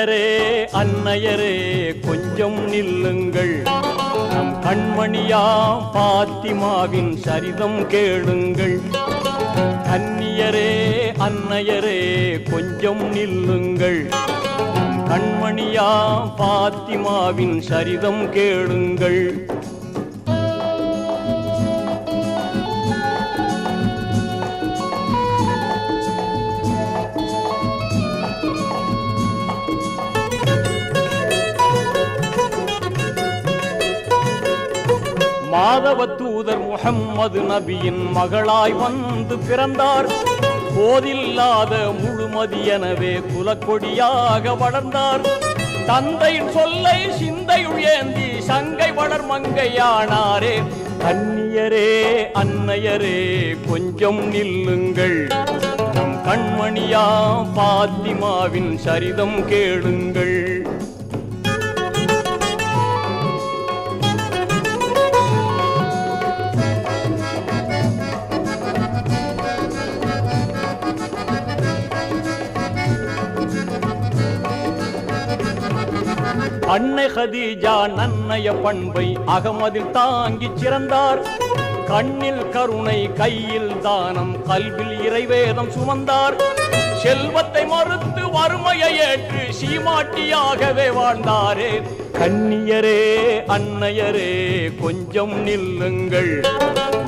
கன்னியரே அன்னையரே கொஞ்சம் நில்லுங்கள், நம் கண்மணியாம் பாத்திமாவின் சரிதம் கேளுங்கள். கன்னியரே அன்னையரே கொஞ்சம் நில்லுங்கள், நம் கண்மணியாம் பாத்திமாவின் சரிதம் கேளுங்கள். மாதவ தூதர் முஹம்மது நபியின் மகளாய் வந்து பிறந்தார். போதில்லாத முழுமதி எனவே குலக்கொடியாக வளர்ந்தார். தந்தையின் சொல்லை சிந்தையுள் ஏந்தி சங்கை வளர் மங்கையானாரே. கன்னியரே அன்னையரே கொஞ்சம் நில்லுங்கள், நம் கண்மணியா பாத்திமாவின் சரிதம் கேளுங்கள். அன்னை ஹதீஜா நன்னைய பண்பை அகமதில் தாங்கி சிறந்தார். கண்ணில் கருணை கையில் தானம் கல்வில் இறைவேதம் சுமந்தார். செல்வத்தை மறுத்து வறுமையை ஏற்று சீமாட்டியாகவே வாழ்ந்தாரே. கன்னியரே அன்னையரே கொஞ்சம் நில்லுங்கள்,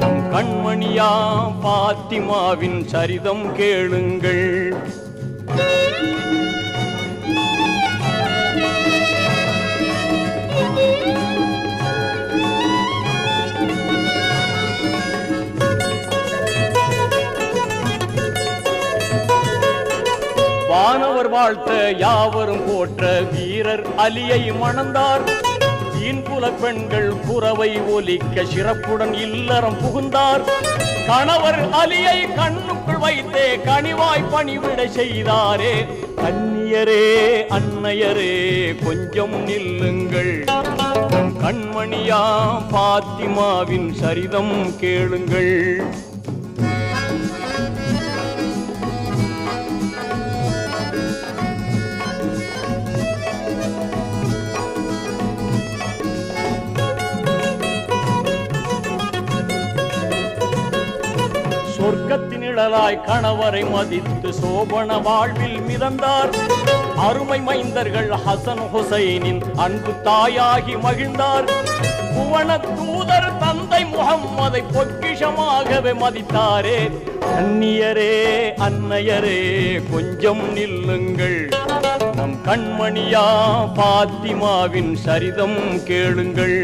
நம் கண்மணியா பாத்திமாவின் சரிதம் கேளுங்கள். வானவர் வாழ்த்த யாவரும் போற்ற வீரர் அலியை மணந்தார். தீன்புல பெண்கள் புறவை ஒலிக்க சிறப்புடன் இல்லறம் புகுந்தார். கணவர் அலியை கண்ணுக்குள் வைத்தே கனிவாய் பணிவிடை செய்தாரே. கன்னியரே அன்னையரே கொஞ்சம் நில்லுங்கள், கண்மணியா பாத்திமாவின் சரிதம் கேளுங்கள். சொர்க்கத்தின் நிழலாய் கணவரை மதித்து சோபன வாழ்வில் மிதந்தார். அருமை மைந்தர்கள் ஹசன் ஹுசைனின் அன்பு தாயாகி மகிழ்ந்தார். புவன தூதர் தந்தை முஹம்மதை பொக்கிஷமாகவே மதித்தாரே. கன்னியரே அன்னையரே கொஞ்சம் நில்லுங்கள், நம் கண்மணியா பாத்திமாவின் சரிதம் கேளுங்கள்.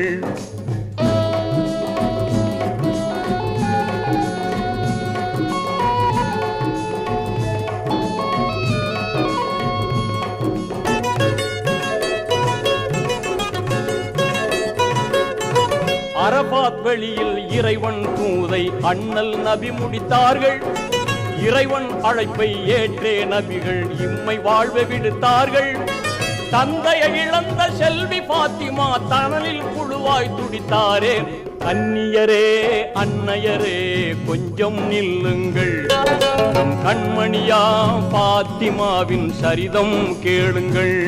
அரபாத் வெளியில் இறைவன் தூதை அண்ணல் நபி முடித்தார்கள். இறைவன் அழைப்பை ஏற்றே நபிகள் இம்மை வாழ்வை விடுத்தார்கள். தந்தையை இழந்த செல்வி பாத்திமா தணலில் புழுவாய் துடித்தாரே. கன்னியரே அன்னையரே கொஞ்சம் நில்லுங்கள், நம் கண்மணியா பாத்திமாவின் சரிதம் கேளுங்கள்.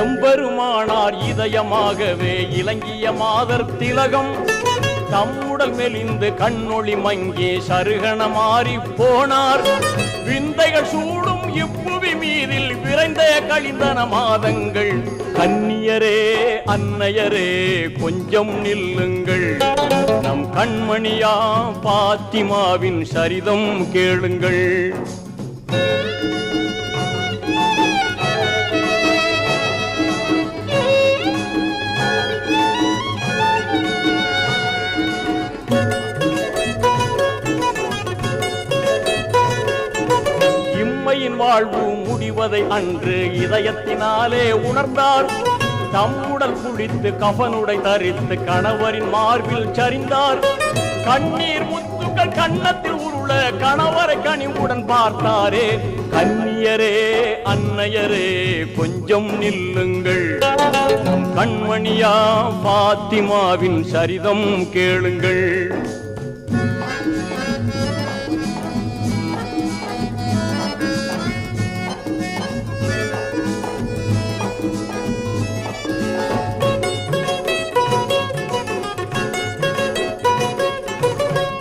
எம்பெருமானார் இதயமாகவே இலங்கிய மாதர் திலகம். தம்முடல் மெலிந்து கண்ணொளி மங்கே சருகண மாறி போனார். விந்தைகள் சூடும் இப்புவி மீதில் விரைந்த கழிந்தன மாதங்கள். கன்னியரே அன்னையரே கொஞ்சம் நில்லுங்கள், நம் கண்மணியா பாத்திமாவின் சரிதம் கேளுங்கள். வாழ்வு முடிவதை அன்று இதயத்தினாலே உணர்ந்தார். தம்முடல் குளித்து கஃனுடை தரித்து கணவரின் மார்பில் சரிந்தார். கண்ணீர் முத்துக்கள் கன்னத்தில் கற்புள்ள கணவரை கனிவுடன் பார்த்தாரே. கன்னியரே அன்னையரே கொஞ்சம் நில்லுங்கள், கண்மணியா பாத்திமாவின் சரிதம் கேளுங்கள்.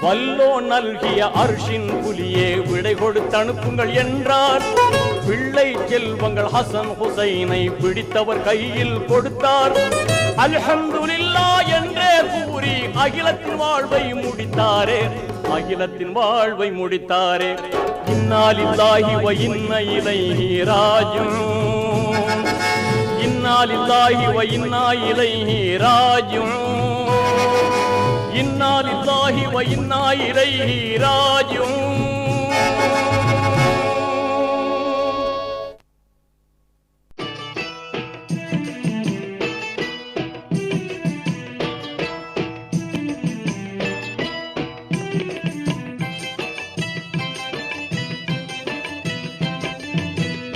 வல்லோ நல்கிய அர்ஷின் புலியே விடை கொடுத்து அனுப்புங்கள் என்றார். பிள்ளை செல்வங்கள் ஹசன் ஹுசைனை பிடித்தவர் கையில் கொடுத்தார். அல்ஹம்துலில்லாஹ் என்றே கூறி அகிலத்தின் வாழ்வை முடித்தாரே, அகிலத்தின் வாழ்வை முடித்தாரே. இன்னா லில்லாஹி வ இன்னா இலைஹி ராஜிஊன், இன்னா லில்லாஹி வ இன்னா இலைஹி ராஜிஊன், இன்னா லில்லாஹி வ இன்னா இலைஹி ராஜிஊன்.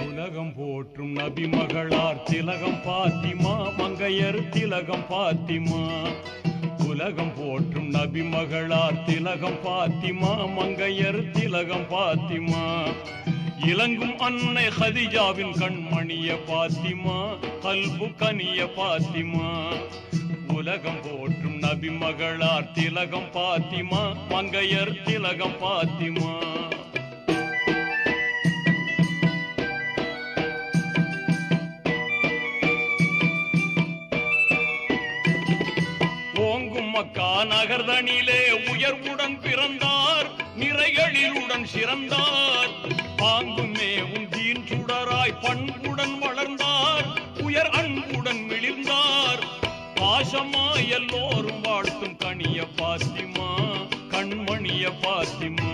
உலகம் போற்றும் நபி மகளார் திலகம் பாத்திமா, மங்கையர் திலகம் பாத்திமா. உலகம் போற்றும் நபி மகளார் திலகம் பாத்திமா, மங்கையர் திலகம் பாத்திமா. இலங்கும் அன்னை ஹதிஜாவின் கண்மணிய பாத்திமா, கல்பு கனிய பாத்திமா. உலகம் போற்றும் நபி மகளார் திலகம் பாத்திமா, மங்கையர் திலகம் பாத்திமா. மக்கா நகர்தனிலே உயர்வுடன் பிறந்தார், நிறைகளிலுடன் சிறந்தார். பாங்குமேவும் தீன் சுடராய் பண்புடன் வளர்ந்தார், உயர் அன்புடன் மிளிர்ந்தார். பாசமாய் எல்லோரும் வாழ்த்தும் கனிய பாத்திமா, கண்மணிய பாத்திமா.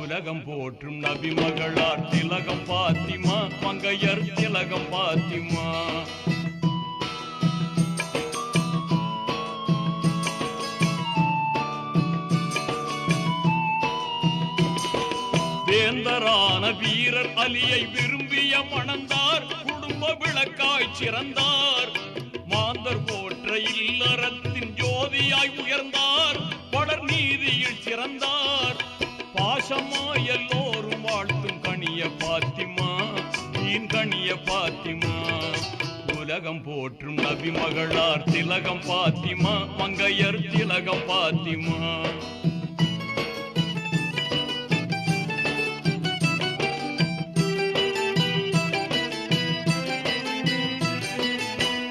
உலகம் போற்றும் நபி மகளார் திலகம் பாத்திமா, மங்கையர் திலகம் பாத்திமா. வேந்தரான வீரர் அலியை விரும்பிய மணந்தார், குடும்ப விளக்காய் சிறந்தார். மாந்தர் போற்ற இல்லறத்தின் ஜோதியாய் உயர்ந்தார், படர் நீதியில் சிறந்தார். பாசமாய் எல்லோரும் வாழ்த்தும் கனிய பாத்திமா, தீன் கனிய பாத்திமா. உலகம் போற்றும் நபி மகளார் திலகம் பாத்திமா, மங்கையர் திலகம் பாத்திமா.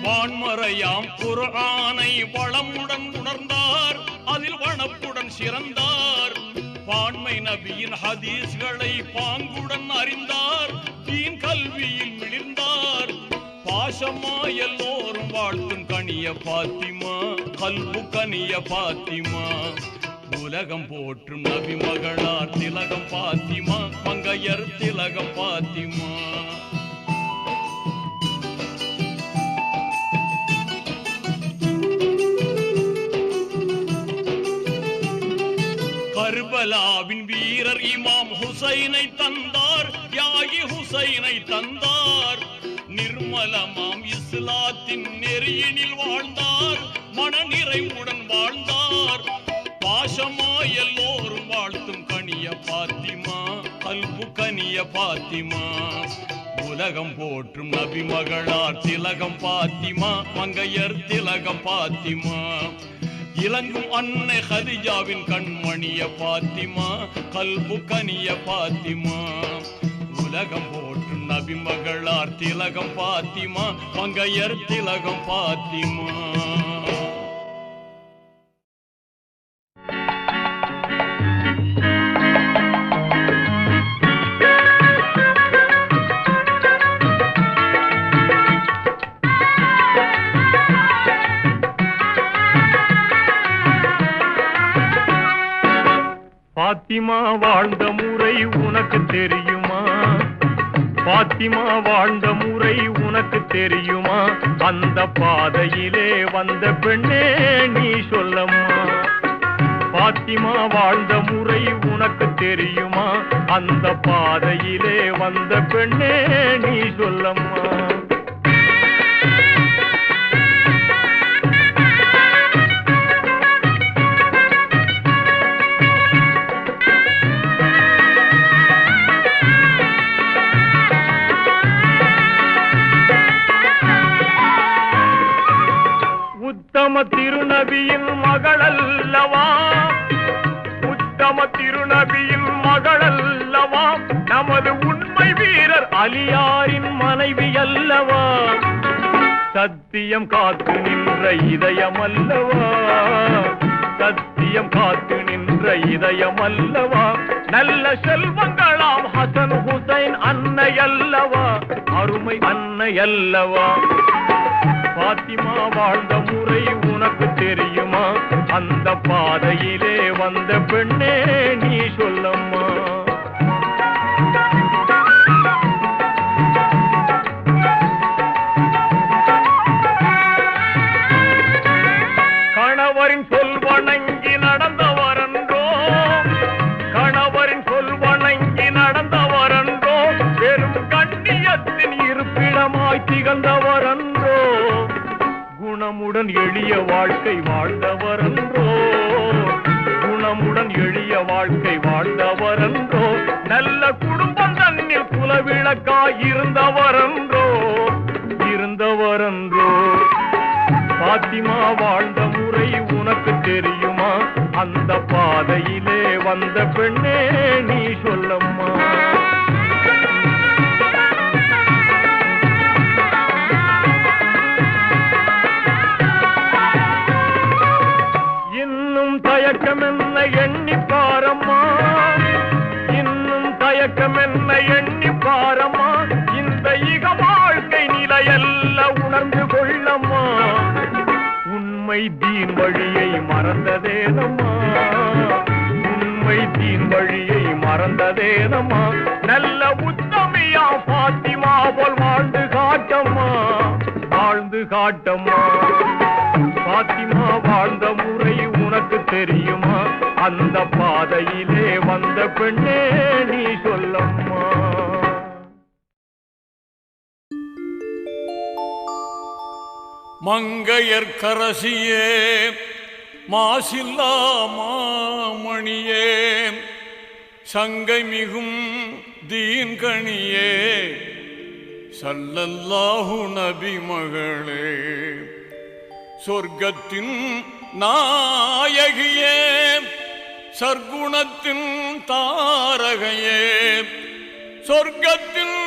வான்மறையாம் குர்ஆனை வளமுடன் உணர்ந்தார், அதில் வனப்புடன் சிறந்தார். பான்மை நபியின் ஹதீஸ்களை பாங்குடன் அறிந்தார், தீன் கல்வியில் மிளிர்ந்தார். பாசமாய் எல்லோரும் வாழ்த்தும் கனிய பாத்திமா, கல்பு கனிய பாத்திமா. உலகம் போற்றும் நபி மகளார் திலகம் பாத்திமா, மங்கையர் திலகம் பாத்திமா. கர்பலாவின் வீரர் இமாம் ஹுசைனை தந்தார், யாகி ஹுசைனை தந்தார். நிர்மலமாம் இஸ்லாத்தின் நெறியினில் வாழ்ந்தார், மன நிறைவுடன் வாழ்ந்தார். பாசமாய் எல்லோரும் வாழ்த்தும் கனிய பாத்திமா, கல்பு கனிய பாத்திமா. உலகம் போற்றும் நபி மகளார் திலகம் பாத்திமா, மங்கையர் திலகம் பாத்திமா. இலங்கும் அன்னை ஹதிஜாவின் கண்மணிய பாத்திமா, கல்பு கனிய பாத்திமா. உலகம் போற்றும் நபி மகளார் திலகம் பாத்திமா, மங்கையர் திலகம் பாத்திமா. பாத்திமா வாழ்ந்த முறை உனக்கு தெரியுமா? பாத்திமா வாழ்ந்த முறை உனக்கு தெரியுமா? அந்த பாதையிலே வந்த பெண்ணே நீ சொல்லம்மா. பாத்திமா வாழ்ந்த முறை உனக்கு தெரியுமா? அந்த பாதையிலே வந்த பெண்ணே நீ சொல்லம்மா. உத்தம திருநபியின் மகளல்லவா, உத்தம திருநபியின் மகளல்லவா, நமது உண்மை வீரர் அலியாரின் மனைவி அல்லவா, சத்தியம் காத்து நின்ற இதயம் அல்லவா, சத்தியம் காத்து நின்ற இதயம் அல்லவா, நல்ல செல்வங்களாம் ஹசன் ஹுசைன் அன்னை அல்லவா, அருமை அன்னை அல்லவா. பாத்திமா வாழ்ந்த முறை உனக்கு தெரியுமா? அந்த பாதையிலே வந்த பெண்ணே நீ சொல்லம்மா. கணவரின் சொல் வணங்கி நடந்தவரன்றோ, கணவரின் சொல் வணங்கி நடந்தவரன்றோ, பெரும் கண்ணியத்தின் இருப்பிடமாய் திகழ்ந்தவரன்றோ, குணமுடன் எளிய வாழ்க்கை வாழ்ந்தவரன்றோ, குணமுடன் எளிய வாழ்க்கை வாழ்ந்தவரன்றோ, நல்ல குடும்பம் தன்னில் குலவிளக்காய் இருந்தவரன்றோ, இருந்தவரன்றோ. பாத்திமா வாழ்ந்த முறை உனக்கு தெரியுமா? அந்த பாதையிலே வந்த பெண்ணே நீ சொல்லம்மா. இன்னும் தயக்கம் என்ன எண்ணி பாரம்மா, இன்னும் தயக்கம் என்ன எண்ணி பாரம்மா, இந்த இக வாழ்க்கை நிலையல்ல உணர்ந்து கொள்ளம்மா, உண்மை தீன் வழியை மறந்ததேனம்மா, உண்மை தீன் வழியை மறந்ததேனம்மா, நல்ல உத்தமியா பாத்திமா போல் வாழ்ந்து காட்டம்மா, வாழ்ந்து காட்டம்மா. பாத்திமா வாழ்ந்த முறை உனக்கு தெரியுமா? அந்த பாதையிலே வந்த பெண்ணே நீ சொல்லம்மா. மங்கையர்க்கரசியே மாசில்லா மாமணியே, சங்கை மிகும் தீன்கணியே, ஸல்லல்லாஹு நபி மகளே, சொர்க்கத்தின் நாயகியே, சர்க்குணத்தின் தாரகையே, சொர்க்கத்தின்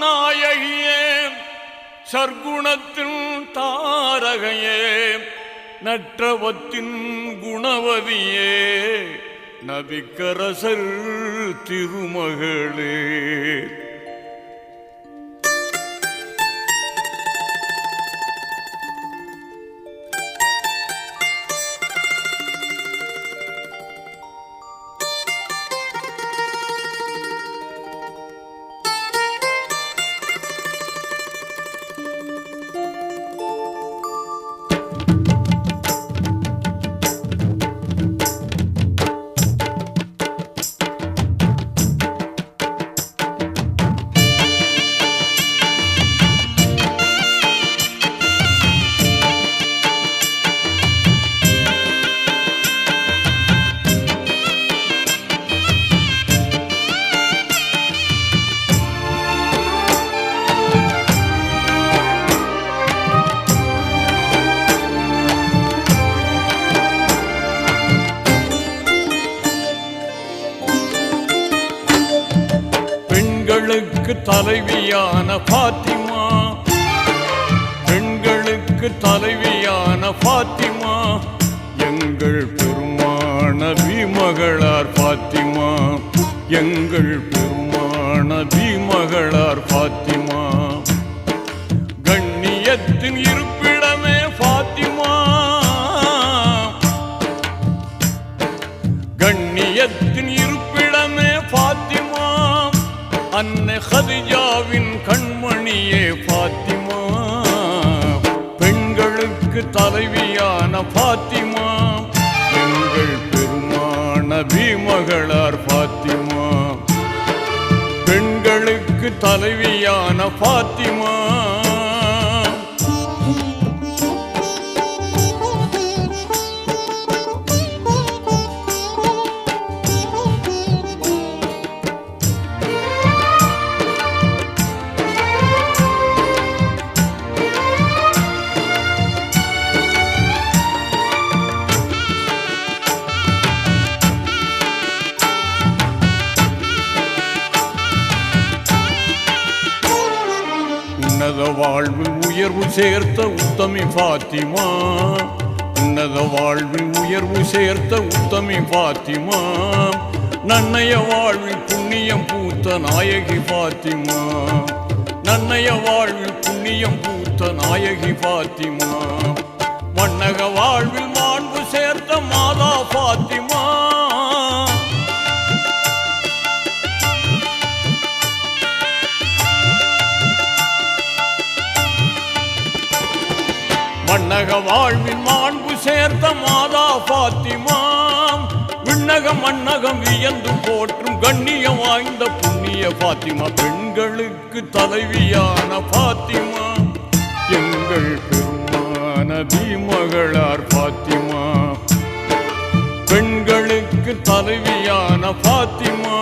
நாயகியே, சர்க்குணத்தின் தாரகையே, நற்றவத்தின் குணவதியே, நபிக்கரசர் திருமகளே. பெண்களுக்கு தலைவியான பாத்திமா, பெண்களுக்கு தலைவியான பாத்திமா, எங்கள் பெருமான பீமகளார் பாத்திமா, எங்கள் பெருமான பீமகளார் பாத்திமா, கண்ணியத்தின் இருப்பிடமே பாத்திமா, கண்ணியத்தின் இருப்பிடமே பாத்திமா, அன்னை ஹதிஜாவின் கண்மணியே பாத்திமா, பெண்களுக்கு தலைவியான பாத்திமா, எங்கள் பெருமான மகளார் பாத்திமா, பெண்களுக்கு தலைவியான பாத்திமா. உன்னத வாழ்வில் உயர்வு சேர்த்த உத்தமி பாத்திமா, உன்னத வாழ்வில் உயர்வு சேர்த்த உத்தமி பாத்திமா, நன்னைய வாழ்வில் புண்ணியம் பூத்த நாயகி பாத்திமா, நன்னைய வாழ்வில் புண்ணியம் பூத்த நாயகி பாத்திமா, மன்னக வாழ்வில் மாண்பு சேர்த்த மாதா பாத்திமா. மன்னக வாழ்வில் மாண்பு சேர்த்த மாதா பாத்திமா, விண்ணகம் மன்னகம் வியந்து போற்றும் கண்ணியம் வாய்ந்த புண்ணிய பாத்திமா, பெண்களுக்கு தலைவியான பாத்திமா, எங்கள் பெருமான மகளார் பாத்திமா, பெண்களுக்கு தலைவியான பாத்திமா.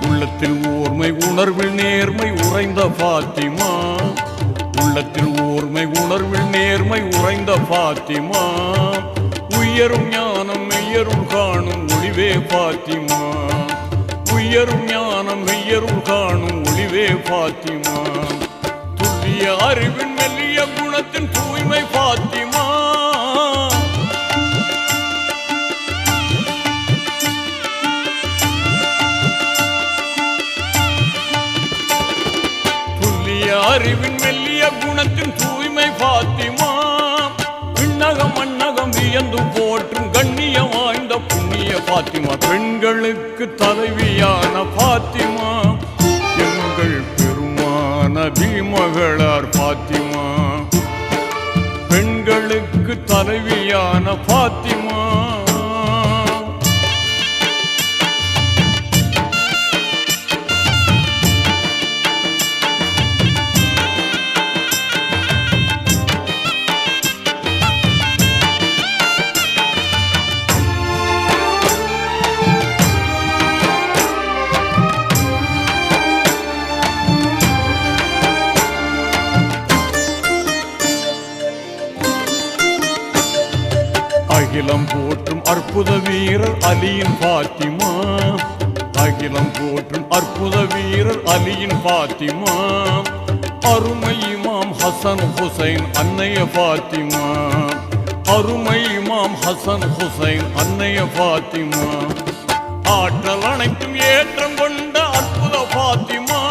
உள்ளத்தில் ஓர்மை உணர்வில் நேர்மை உறைந்த பாத்திமா, உள்ளத்தில் ஓர்மை உணர்வில் நேர்மை உறைந்த பாத்திமா, உயரும் ஞானம் மெய்யருள் காணும் ஒளிவே பாத்திமா, உயரும் ஞானம் மெய்யருள் காணும் ஒளிவே பாத்திமா, துல்லிய அறிவின் மெல்லிய குணத்தின் தூய்மை பாத்திமா, அறிவின் மெல்லிய குணத்தின் தூய்மை பாத்திமா, விண்ணகம் மன்னகம் வியந்து போற்றும் கண்ணியம் வாய்ந்த புண்ணிய பாத்திமா, பெண்களுக்கு தலைவியான பாத்திமா, எங்கள் பெருமான மகளார் பாத்திமா, பெண்களுக்கு தலைவியான பாத்திமா. அகிலம் போற்றும் அற்புத வீரர் அலியின் பாத்திமா, அகிலம் போற்றும் அற்புத வீரர் அலியின் பாத்திமா, அருமை இமாம் ஹசன் ஹுசைன் அன்னைய பாத்திமா, அருமை இமாம் ஹசன் ஹுசைன் அன்னைய பாத்திமா, ஆற்றல் அனைத்தும் ஏற்றம் கொண்ட அற்புத பாத்திமா,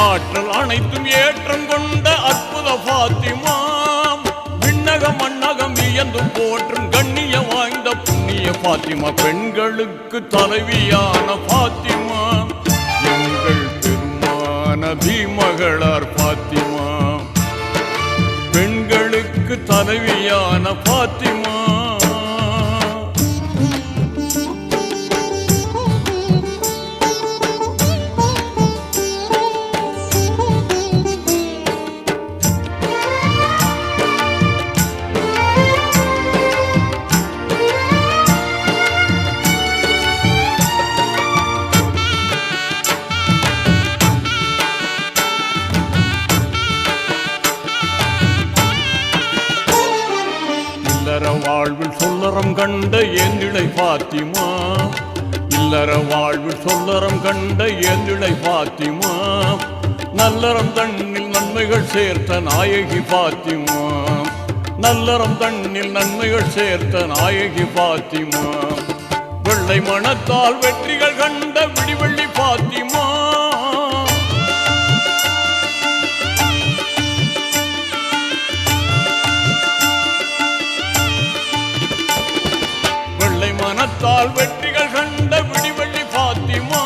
ஆற்றல் அனைத்தும் ஏற்றம் கொண்ட அற்புத பாத்திமா, விண்ணகம் மன்னகம் வியந்து போற்றும் கண்ணிய வாய்ந்த புண்ணிய பாத்திமா, பெண்களுக்கு தலைவியான பாத்திமா, எங்கள் பெருமான மகளார் பாத்திமா, பெண்களுக்கு தலைவியான பாத்திமா. இல்லற வாழ்வில் சொல்லறம் கண்ட ஏந்திழை பாத்திமா, இல்லற வாழ்வில் சொல்லறம் கண்ட ஏந்திழை பாத்திமா, நல்லறம் தண்ணில் நன்மைகள் சேர்த்த நாயகி பாத்திமா, நல்லறம் தண்ணில் நன்மைகள் சேர்த்த நாயகி பாத்திமா, வெள்ளை மனத்தால் வெற்றிகள் கண்ட விடிவெள்ளி பாத்திமா, வெள்ளை மனத்தால் வெற்றிகள் கண்ட விடிவெள்ளி பாத்திமா,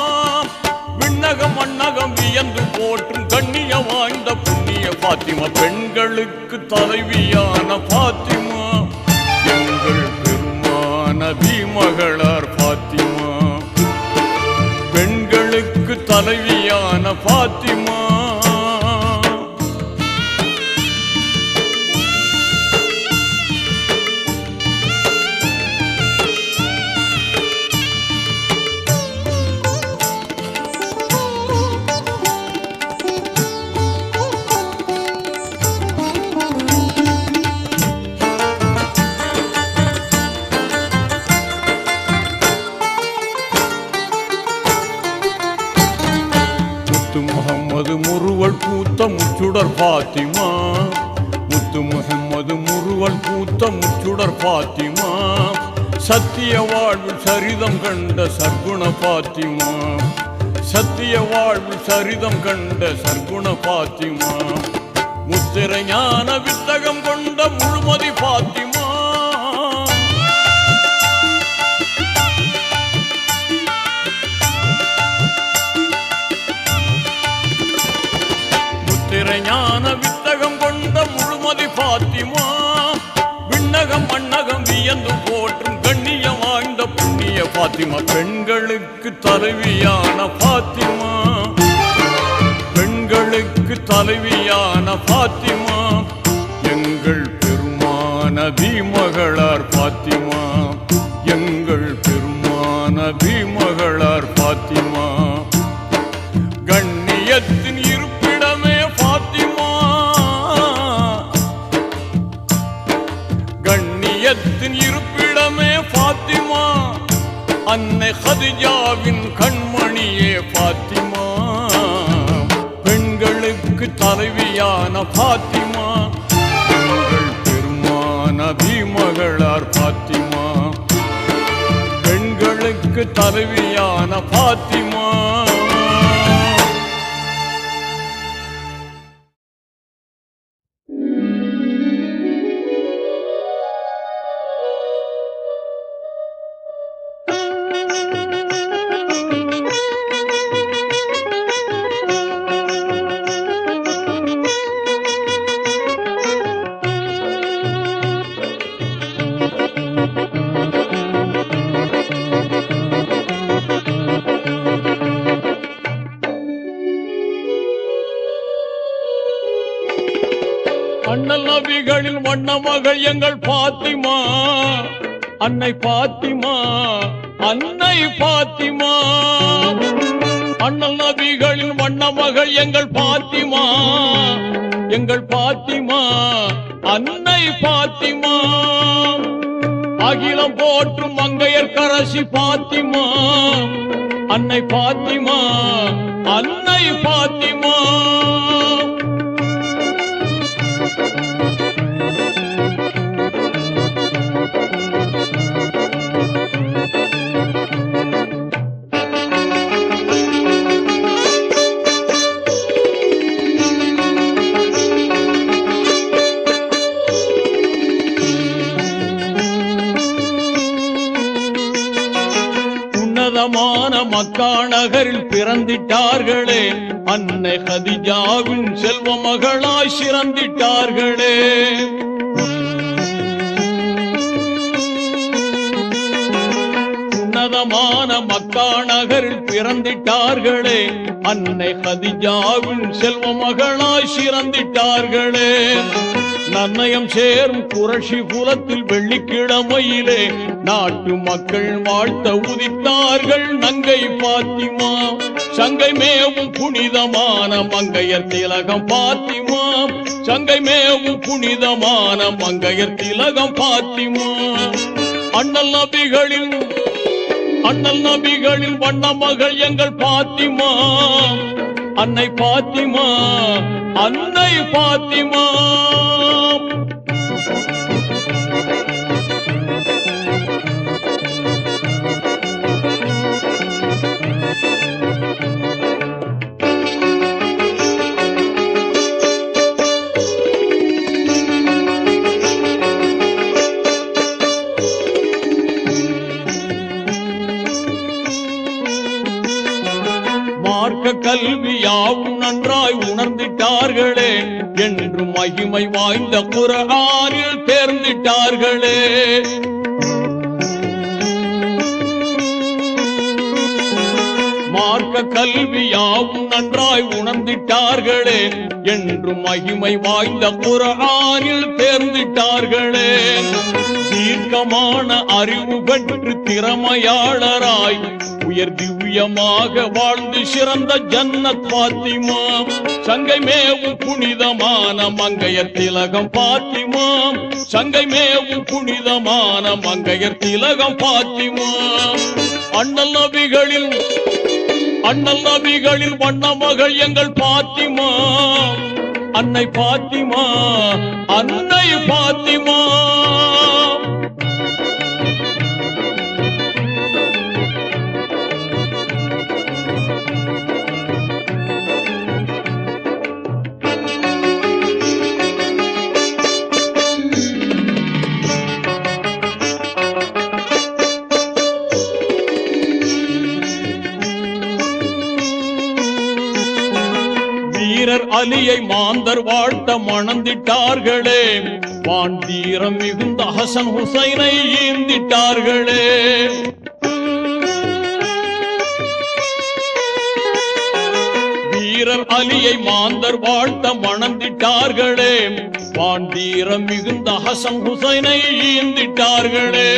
விண்ணகம் மண்ணகம் வியந்து போற்றும் கண்ணிய வாய்ந்த புண்ணிய பாத்திமா, பெண்களுக்கு தலைவியான பாத்திமா, எங்கள் பெருமான பீமகளார் பாத்திமா, பெண்களுக்கு தலைவியான பாத்திமா, முத்து முறுவல் பூத்த முச்சுடர் பாத்திமா, முத்து முகம்மது முறுவல் பூத்த முச்சுடர் பாத்திமா, சத்திய வாழ்வில் சரிதம் கண்ட சர்க்குண பாத்திமா, சத்திய வாழ்வில் சரிதம் கண்ட சர்க்குண பாத்திமா, முத்திரை ஞான வித்தகம் கொண்ட முழுமதி பாத்திமா, ஞான வித்தகம் கொண்ட முழுமதி பாத்திமா, விண்ணகம் மண்ணகம் வியந்து போற்றும் கண்ணிய வாய்ந்த புண்ணிய பாத்திமா, பெண்களுக்கு தலைவியான பாத்திமா, பெண்களுக்கு தலைவியான பாத்திமா, எங்கள் பெருமான பீமகளார் பாத்திமா, எங்கள் பெருமான பீமகளார் பாத்திமா, கண்ணியத்தின் இருப்பிடமே பாத்திமா, கண்ணியத்தின் இருப்பிடமே பாத்திமா, அன்னை கதிஜாவின் கண்மணியே பாத்திமா, பெண்களுக்கு தலைவியான பாத்திமா, எங்கள் பெருமான பீமகளார் பாத்திமா, பெண்களுக்கு தலைவியான பாத்திமா, அண்ணல் நபிகளின் வண்ண மகள் எங்கள் பாத்திமா, அன்னை பாத்திமா, அன்னை பாத்திமா, அண்ணல் நபிகளின் வண்ண மகள் எங்கள் பாத்திமா, எங்கள் பாத்திமா, அன்னை பாத்திமா, அகிலம் போற்றும் மங்கையர் கரசி பாத்திமா, அன்னை பாத்திமா, அன்னை பாத்திமா, மக்கா நகரில் பிறந்திட்டார்களே, அன்னை கதிஜாவின் செல்வ மகளாய் சிறந்திட்டார்களே, உன்னதமான மக்கா நகரில் பிறந்திட்டார்களே, அன்னை கதிஜாவின் செல்வ மகளாய் சிறந்திட்டார்களே, நன்னயம் சேரும் குரஷி குலத்தில் வெள்ளிக்கிழமையிலே நாட்டு மக்கள் வாழ்த்த உதித்தார்கள் நங்கை பாத்திமா, சங்கை மேவும் புனிதமான மங்கையர் திலகம் பாத்திமா, சங்கை மேவும் புனிதமான மங்கையர் திலகம் பாத்திமா, அண்ணல் நபிகளின் வண்ண மகள் எங்கள் பாத்திமா, அன்னை பாத்திமா, அன்னை பாத்திமா. மார்க்க கல்வியாவும் நன்றாய் உணர்ந்திட்டார்களே, என்று மகிமை வாய்ந்த குர்ஆனில் தேர்ந்திட்டார்களே. மார்க்க கல்வியாவும் நன்றாய் உணர்ந்திட்டார்களே, என்று மகிமை வாய்ந்த குர்ஆனில் தேர்ந்திட்டார்களே. தீர்க்கமான அறிவு பெற்று திறமையாளராய் உயர் திவ்யமாக வாழ்ந்து சிறந்த ஜன்னத் பாத்திமா. சங்கை மேவும் புனிதமான மங்கையர் திலகம் பாத்திமா. சங்கை மேவும் புனிதமான மங்கையர் திலகம் பாத்திமா. அண்ணல் நபிகளில் வண்ண மகள் எங்கள் பாத்திமா. அன்னை பாத்திமா, அன்னை பாத்திமா. வீரர் அலியை மாந்தர் வாழ்த்த மணந்திட்டார்களே, வான் தீரம் மிகுந்த ஹசன் ஹுசைனை ஈந்திட்டார்களே. வீரர் அலியை மாந்தர் வாழ்த்த மணந்திட்டார்களே, வான் தீரம் மிகுந்த ஹசன் ஹுசைனை ஈந்திட்டார்களே.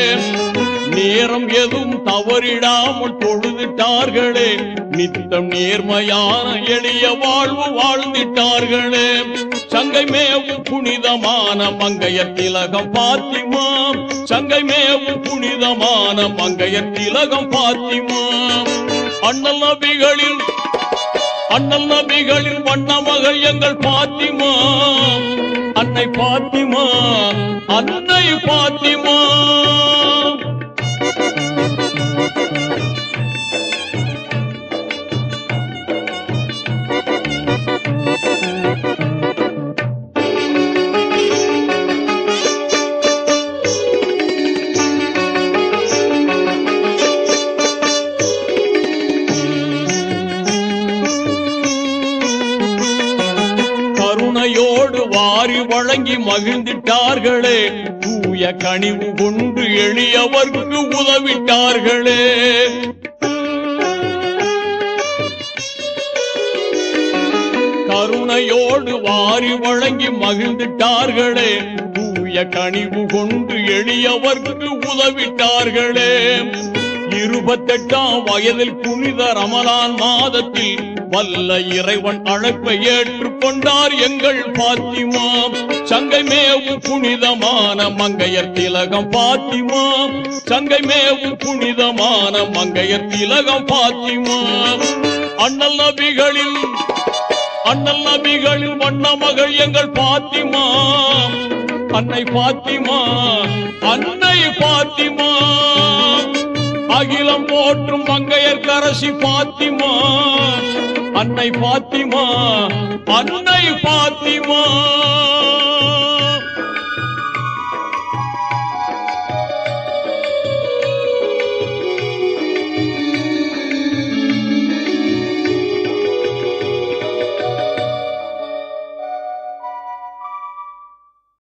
நேரம் எதுவும் தவறிடாமல் தொழுதிட்டார்களே, நித்தம் நேர்மையான எளிய வாழ்வு வாழ்ந்திட்டார்களே. சங்கை மேவும் புனிதமான மங்கையர் திலகம் பாத்திமா. சங்கை மேவும் புனிதமான மங்கையர் திலகம் பாத்திமா. அண்ணல் நபிகளின் வண்ண மகள் எங்கள் பாத்திமா. அன்னை பாத்திமா, அன்னை பாத்திமா. கருணையோடு வாரி வழங்கி மகிழ்ந்திட்டார்களே, தூய கனிவு கொண்டு எளியவர்க்கு உதவிட்டார்களே. கருணையோடு வாரி வழங்கி மகிழ்ந்திட்டார்களே, தூய கனிவு கொண்டு எளியவர்க்கு உதவிட்டார்களே. 28ஆம் வயதில் புனித ரமலான் மாதத்தில் வல்ல இறைவன் அழைப்பை ஏற்றுக்கொண்டார் எங்கள் பாத்திமா. சங்கை மேவும் புனிதமான மங்கையர் திலகம் பாத்திமா. சங்கை மேவும் புனிதமான மங்கையர் திலகம் பாத்திமா. அண்ணல் நபிகளில் வண்ண மகள் எங்கள் பாத்திமா. அன்னை பாத்திமா, அன்னை பாத்திமா. அகிலம் போற்றும் மங்கையர் கரசி பாத்திமா. அன்னை பாத்திமா, அன்னை பாத்திமா.